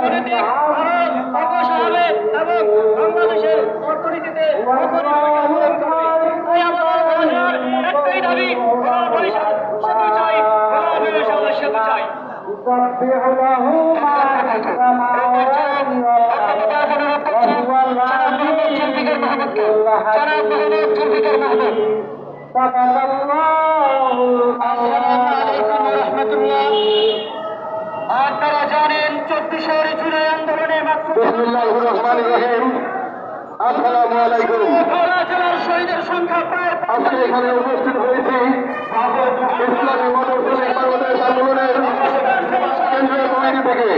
অর্থনৈতিক ভারত অগ্রসর হবে এবং বাংলাদেশের অর্থনীতিতে তাই আমাদের ভাষার একটাই দাবি বরিশাল সেতু চাই, বরিশাল সেতু চাই। আপনারা জানেন 24 জুলাই আন্দোলনে মাত্র আসসালামু আলাইকুম। জেলার শহীদের সংখ্যা প্রায় আজকে এখানে উপস্থিত হয়েছি ইসলামী মানব শ্রমিক বাংলাদেশ আন্দোলনের কেন্দ্রীয় কমিটি থেকে।